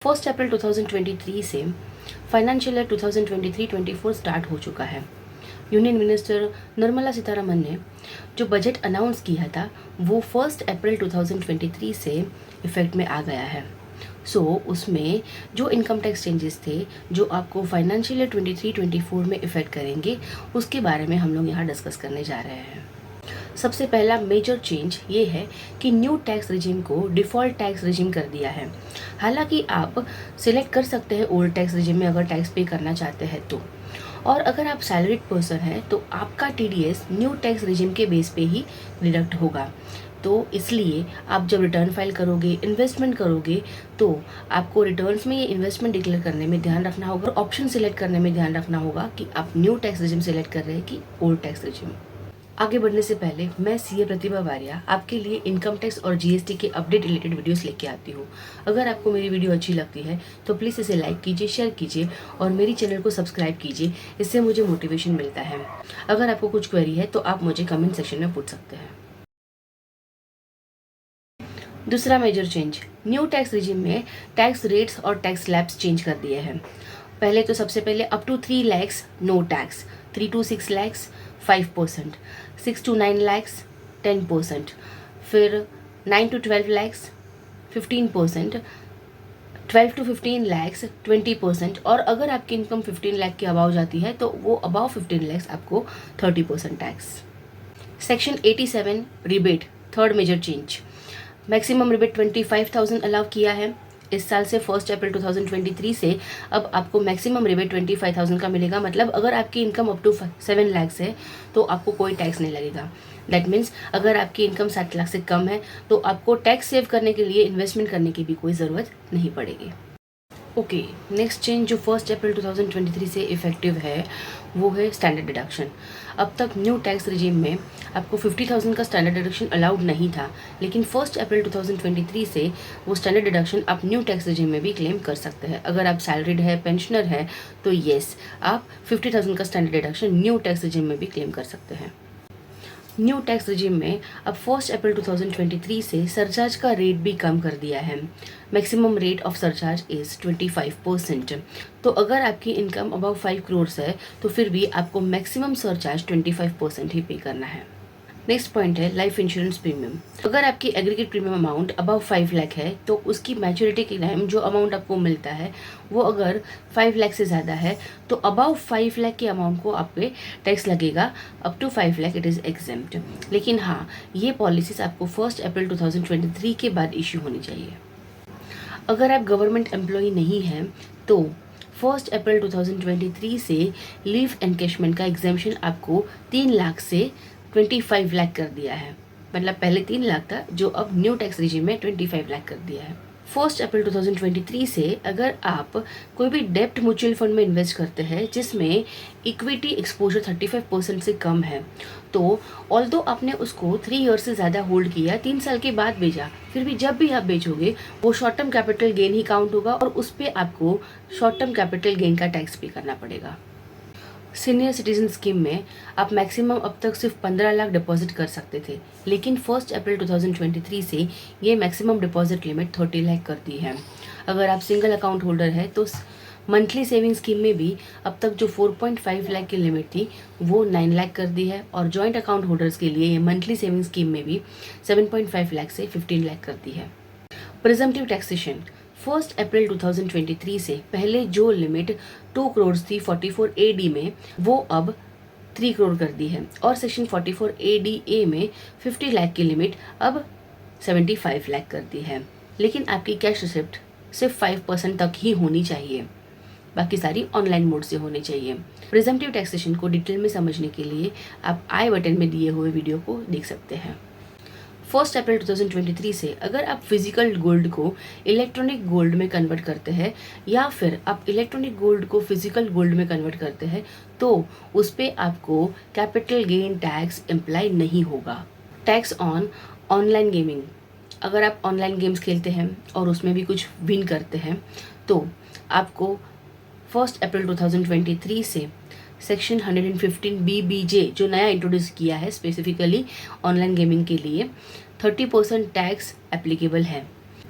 1 अप्रैल 2023 से financial year 2023-24 start हो चुका है। यूनियन मिनिस्टर निर्मला सीतारमन ने जो बजट अनाउंस किया था वो 1 अप्रैल 2023 से इफ़ेक्ट में आ गया है। उसमें जो इनकम टैक्स चेंजेस थे जो आपको फाइनेंशियल ईयर 23-24 में इफ़ेक्ट करेंगे उसके बारे में हम लोग यहाँ डिस्कस करने जा रहे हैं। सबसे पहला मेजर चेंज ये है कि न्यू टैक्स रिजीम को डिफ़ॉल्ट टैक्स रिजीम कर दिया है। हालांकि आप सिलेक्ट कर सकते हैं ओल्ड टैक्स रिजीम में अगर टैक्स पे करना चाहते हैं तो, और अगर आप सैलरीड पर्सन हैं तो आपका टीडीएस न्यू टैक्स रिजीम के बेस पे ही डिडक्ट होगा। तो इसलिए आप जब रिटर्न फाइल करोगे, इन्वेस्टमेंट करोगे, तो आपको रिटर्न्स में ये इन्वेस्टमेंट डिक्लेयर करने में ध्यान रखना होगा, ऑप्शन सिलेक्ट करने में ध्यान रखना होगा कि आप न्यू टैक्स रिजीम सिलेक्ट कर रहे हैं कि ओल्ड टैक्स रिजीम। आगे बढ़ने से पहले मैं सीए प्रतिभा वारिया आपके लिए इनकम टैक्स और जीएसटी के अपडेट रिलेटेड वीडियोस लेके आती हूँ। अगर आपको मेरी वीडियो अच्छी लगती है तो प्लीज़ इसे लाइक कीजिए, शेयर कीजिए और मेरी चैनल को सब्सक्राइब कीजिए, इससे मुझे मोटिवेशन मिलता है। अगर आपको कुछ क्वेरी है तो आप मुझे कमेंट सेक्शन में पूछ सकते हैं। दूसरा major change, new tax regime में टैक्स रेट्स और टैक्स स्लैब्स चेंज कर दिए हैं। पहले तो सबसे पहले up to 3 lakhs no tax, 3 to 6 lakhs 5%, 6 to 9 lakhs 10%, फिर 9 to 12 लैक्स 15%, 12 to 15 लैक्स 20%, और अगर आपकी इनकम 15 लाख के अबाव जाती है तो वो अबाव 15 लैक्स आपको 30% tax. Section 87 rebate, third major change, maximum rebate 25,000 allow किया है। इस साल से 1 अप्रैल 2023 से अब आपको मैक्सिमम रिबेट 25,000 का मिलेगा। मतलब अगर आपकी इनकम अप टू 7 लैक्स है तो आपको कोई टैक्स नहीं लगेगा। दैट मीन्स अगर आपकी इनकम 7 लाख से कम है तो आपको टैक्स सेव करने के लिए इन्वेस्टमेंट करने की भी कोई ज़रूरत नहीं पड़ेगी। ओके, नेक्स्ट चेंज जो 1 अप्रैल 2023 से इफेक्टिव है वो है स्टैंडर्ड डिडक्शन। अब तक न्यू टैक्स रिजीम में आपको 50,000 का स्टैंडर्ड डिडक्शन अलाउड नहीं था, लेकिन 1 अप्रैल 2023 से वो स्टैंडर्ड डिडक्शन आप न्यू टैक्स रिजीम में भी क्लेम कर सकते हैं। अगर आप सैलरीड है, पेंशनर है तो येस, आप 50,000 का standard deduction new tax regime में भी क्लेम कर सकते हैं। न्यू टैक्स रिजीम में अब 1 अप्रैल 2023 से सरचार्ज का रेट भी कम कर दिया है। Maximum rate of surcharge is 25%। तो अगर आपकी इनकम अबाउ 5 करोड़ है तो फिर भी आपको मैक्सिमम सरचार्ज 25% ही पे करना है। नेक्स्ट पॉइंट है लाइफ इंश्योरेंस प्रीमियम। अगर आपकी aggregate premium amount above 5 lakh है तो उसकी मैच्योरिटी के टाइम जो अमाउंट आपको मिलता है वो अगर 5 लाख से ज़्यादा है तो अबाव 5 लाख के अमाउंट को आप पे टैक्स लगेगा। Up to 5 lakh it is exempt. लेकिन हाँ, ये पॉलिसीज आपको 1 अप्रैल 2023 के बाद इश्यू होनी चाहिए। अगर आप गवर्नमेंट एम्प्लॉई नहीं हैं तो 1 अप्रैल 2023 से लीव एनकैशमेंट का एग्जेम्पशन आपको 3 लाख से 25 लाख कर दिया है। मतलब पहले 3 लाख था जो अब न्यू टैक्स रिजीम में 25 लाख कर दिया है। 1 अप्रैल 2023 से अगर आप कोई भी डेप्ट म्यूचुअल फंड में इन्वेस्ट करते हैं जिसमें इक्विटी एक्सपोजर 35% से कम है, तो ऑल्दो आपने उसको 3 ईयर से ज़्यादा होल्ड किया, 3 साल के बाद बेचा, फिर भी जब भी आप बेचोगे वो शॉर्ट टर्म कैपिटल गेन ही काउंट होगा और उस पर आपको शॉर्ट टर्म कैपिटल गेन का टैक्स पे करना पड़ेगा। सीनियर सिटीजन स्कीम में आप मैक्सिमम अब तक सिर्फ 15 लाख डिपॉजिट कर सकते थे, लेकिन 1 अप्रैल 2023 से ये मैक्सिमम डिपॉजिट लिमिट 30 लाख कर दी है। अगर आप सिंगल अकाउंट होल्डर है तो मंथली सेविंग स्कीम में भी अब तक जो 4.5 लाख की लिमिट थी वो 9 लाख कर दी है, और जॉइंट अकाउंट होल्डर्स के लिए ये मंथली सेविंग स्कीम में भी 7.5 लाख से 15 लाख कर दी है। प्रिजम्पटिव टैक्सेशन 1 अप्रैल 2023 से पहले जो लिमिट 2 करोड़ थी 44AD में वो अब 3 करोड़ कर दी है, और सेक्शन 44ADA में 50 लाख की लिमिट अब 75 लाख कर दी है। लेकिन आपकी कैश रिसिप्ट सिर्फ 5% तक ही होनी चाहिए, बाकी सारी ऑनलाइन मोड से होनी चाहिए। प्रिजम्पटिव टैक्सेशन को डिटेल में समझने के लिए आप आई बटन में दिए हुए वीडियो को देख सकते हैं। 1 अप्रैल 2023 से अगर आप फिजिकल गोल्ड को इलेक्ट्रॉनिक गोल्ड में कन्वर्ट करते हैं या फिर आप इलेक्ट्रॉनिक गोल्ड को फिजिकल गोल्ड में कन्वर्ट करते हैं तो उस पर आपको कैपिटल गेन टैक्स अप्लाई नहीं होगा। टैक्स ऑन ऑनलाइन गेमिंग, अगर आप ऑनलाइन गेम्स खेलते हैं और उसमें भी कुछ विन करते हैं तो आपको 1 अप्रैल 2023 से सेक्शन 115 BBJ जो नया इंट्रोड्यूस किया है स्पेसिफिकली ऑनलाइन गेमिंग के लिए 30% टैक्स एप्लीकेबल है।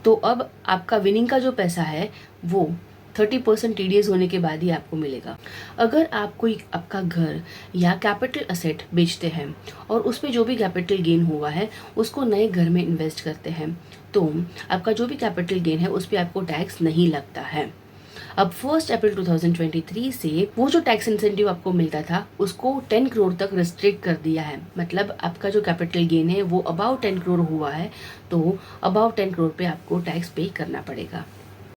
तो अब आपका विनिंग का जो पैसा है वो 30% TDS होने के बाद ही आपको मिलेगा। अगर आप कोई आपका घर या कैपिटल असेट बेचते हैं और उस पे जो भी कैपिटल गेन हुआ है उसको नए घर में इन्वेस्ट करते हैं, तो आपका जो भी कैपिटल गेन है उस पर आपको टैक्स नहीं लगता है। अब 1 अप्रैल 2023 से वो जो टैक्स इंसेंटिव आपको मिलता था उसको 10 करोड़ तक रिस्ट्रिक्ट कर दिया है। मतलब आपका जो कैपिटल गेन है वो अबाउट 10 करोड़ हुआ है तो अबाउट 10 करोड़ पे आपको टैक्स पे करना पड़ेगा।